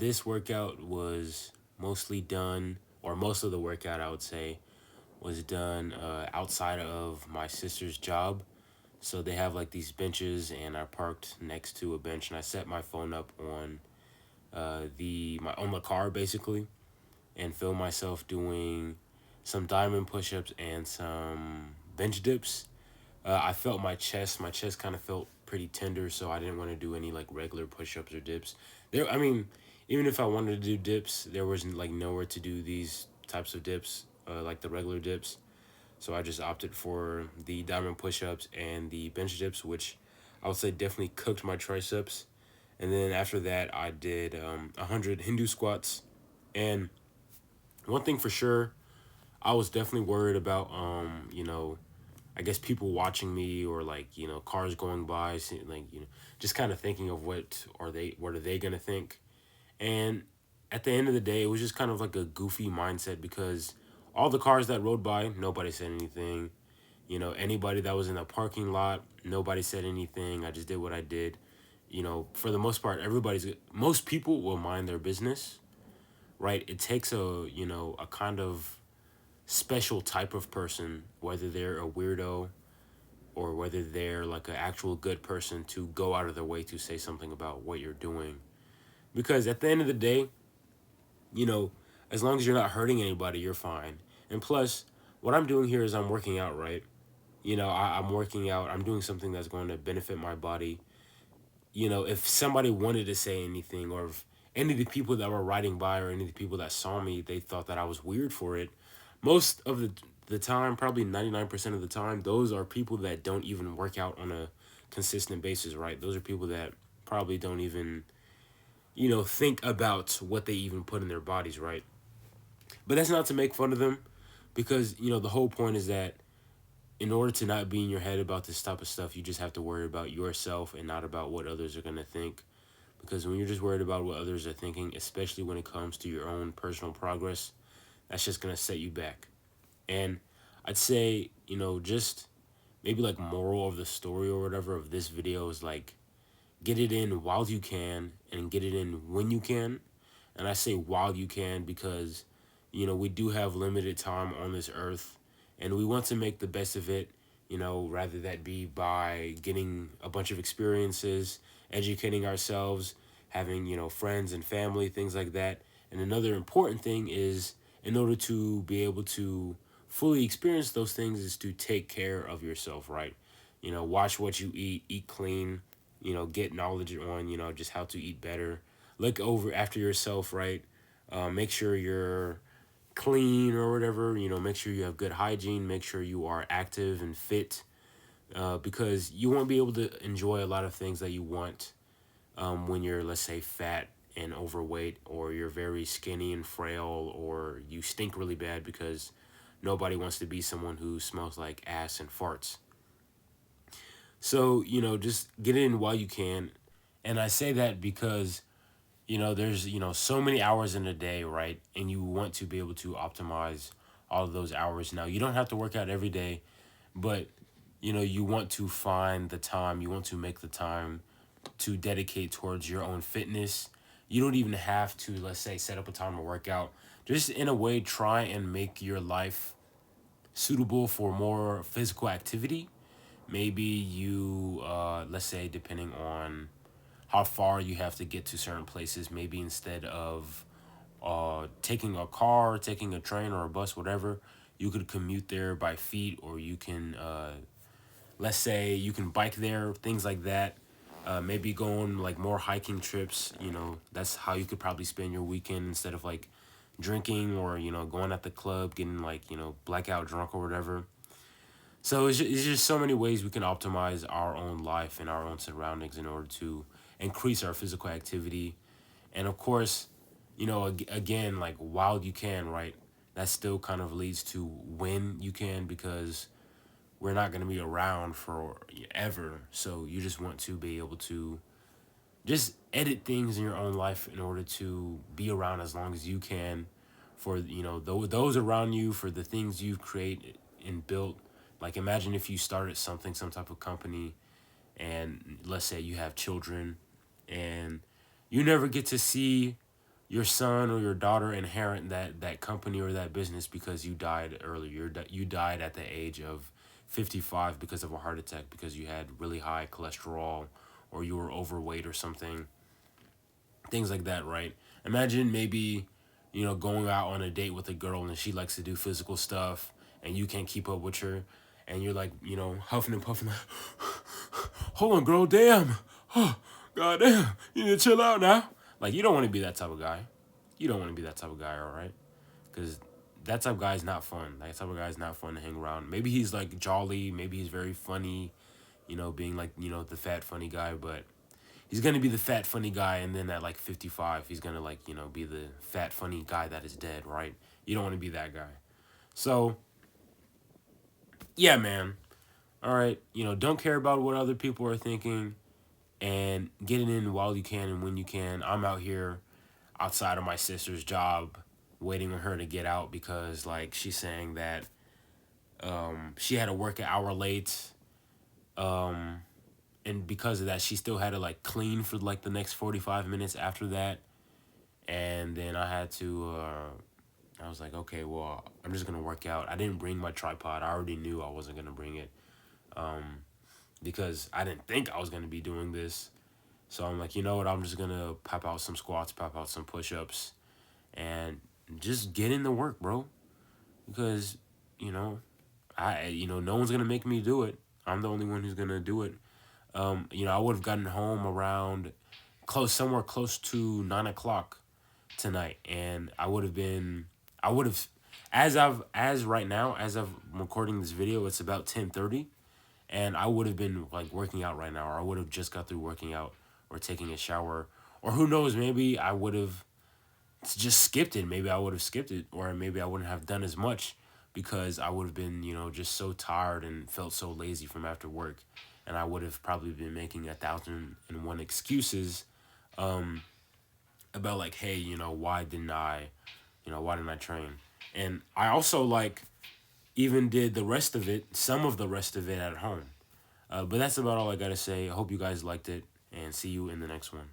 this workout was mostly done, or most of the workout I would say was done outside of my sister's job. So they have like these benches, and I parked next to a bench, and I set my phone up on the car basically, and film myself doing some diamond push-ups and some bench dips. I felt my chest kind of felt pretty tender, so I didn't want to do any like regular push-ups or dips. I mean, even if I wanted to do dips, there wasn't like nowhere to do these types of dips, like the regular dips. So I just opted for the diamond push-ups and the bench dips, which I would say definitely cooked my triceps. And then after that, I did 100 Hindu squats. And one thing for sure, I was definitely worried about, I guess people watching me, or like, cars going by, like, just kind of thinking of what are they going to think. And at the end of the day, it was just kind of like a goofy mindset, because all the cars that rode by, nobody said anything. Anybody that was in the parking lot, nobody said anything. I just did what I did. For the most part, most people will mind their business, right? It takes a kind of special type of person, whether they're a weirdo or whether they're like an actual good person, to go out of their way to say something about what you're doing. Because at the end of the day, you know, as long as you're not hurting anybody, you're fine. And plus, what I'm doing here is I'm working out, right? I'm working out. I'm doing something that's going to benefit my body. If somebody wanted to say anything, or if any of the people that were riding by, or any of the people that saw me, they thought that I was weird for it, most of the time, probably 99% of the time, those are people that don't even work out on a consistent basis, right? Those are people that probably don't even, think about what they even put in their bodies, right? But that's not to make fun of them, because, the whole point is that in order to not be in your head about this type of stuff, you just have to worry about yourself and not about what others are going to think. Because when you're just worried about what others are thinking, especially when it comes to your own personal progress, that's just going to set you back. And I'd say, just maybe like moral of the story or whatever of this video is like, get it in while you can and get it in when you can. And I say while you can because, we do have limited time on this earth, and we want to make the best of it, rather that be by getting a bunch of experiences, educating ourselves, having, friends and family, things like that. And another important thing is, in order to be able to fully experience those things, is to take care of yourself, right? Watch what you eat clean, get knowledge on, just how to eat better. Look over after yourself, right? Make sure you're clean or whatever, make sure you have good hygiene, make sure you are active and fit, because you won't be able to enjoy a lot of things that you want when you're, let's say, fat and overweight, or you're very skinny and frail, or you stink really bad, because nobody wants to be someone who smells like ass and farts. So, just get in while you can. And I say that because, there's, so many hours in a day, right? And you want to be able to optimize all of those hours. Now, you don't have to work out every day, but, you want to find the time, you want to make the time to dedicate towards your own fitness. You don't even have to, let's say, set up a time to work out. Just in a way, try and make your life suitable for more physical activity. Maybe you, let's say, depending on how far you have to get to certain places, maybe instead of taking a car, taking a train or a bus, whatever, you could commute there by feet, or you can, let's say, you can bike there, things like that. Maybe go on like more hiking trips. That's how you could probably spend your weekend, instead of like drinking, or going at the club, getting like blackout drunk or whatever. So it's just so many ways we can optimize our own life and our own surroundings in order to increase our physical activity. And of course, again, like while you can, right? That still kind of leads to when you can, because we're not going to be around forever. So you just want to be able to just edit things in your own life in order to be around as long as you can, for those around you, for the things you've created and built. Like, imagine if you started something, some type of company, and let's say you have children, and you never get to see your son or your daughter inherit that company or that business because you died earlier. You died at the age of 55 because of a heart attack because you had really high cholesterol or you were overweight or something. Things like that, right? Imagine maybe, going out on a date with a girl and she likes to do physical stuff and you can't keep up with her and you're like, huffing and puffing like, hold on, girl, damn. Oh, god damn. You need to chill out now. Like, you don't want to be that type of guy. You don't want to be that type of guy, all right? Because that type of guy is not fun. That type of guy is not fun to hang around. Maybe he's like jolly. Maybe he's very funny, being like, the fat, funny guy. But he's going to be the fat, funny guy. And then at like 55, he's going to like, be the fat, funny guy that is dead, right? You don't want to be that guy. So, yeah, man. All right. Don't care about what other people are thinking and get it in while you can and when you can. I'm out here outside of my sister's job waiting on her to get out because like she's saying that she had to work an hour late, and because of that she still had to like clean for like the next 45 minutes after that. And then I had to I was like, okay, well, I'm just gonna work out. I didn't bring my tripod. I already knew I wasn't gonna bring it because I didn't think I was gonna be doing this. So I'm like, you know what, I'm just gonna pop out some squats, pop out some push-ups, and just get in the work, bro. Because, you know, no one's gonna make me do it. I'm the only one who's gonna do it. I would have gotten home around somewhere close to 9 o'clock tonight, and I would have, as right now, as of recording this video, it's about 10:30, and I would have been like working out right now, or I would have just got through working out, or taking a shower, or who knows, maybe I would have just skipped it. Maybe I would have skipped it, or maybe I wouldn't have done as much because I would have been, just so tired and felt so lazy from after work, and I would have probably been making 1,001 excuses about like, hey, why didn't I train? And I also like even did some of the rest of it at home. But that's about all I gotta say. I hope you guys liked it, and see you in the next one.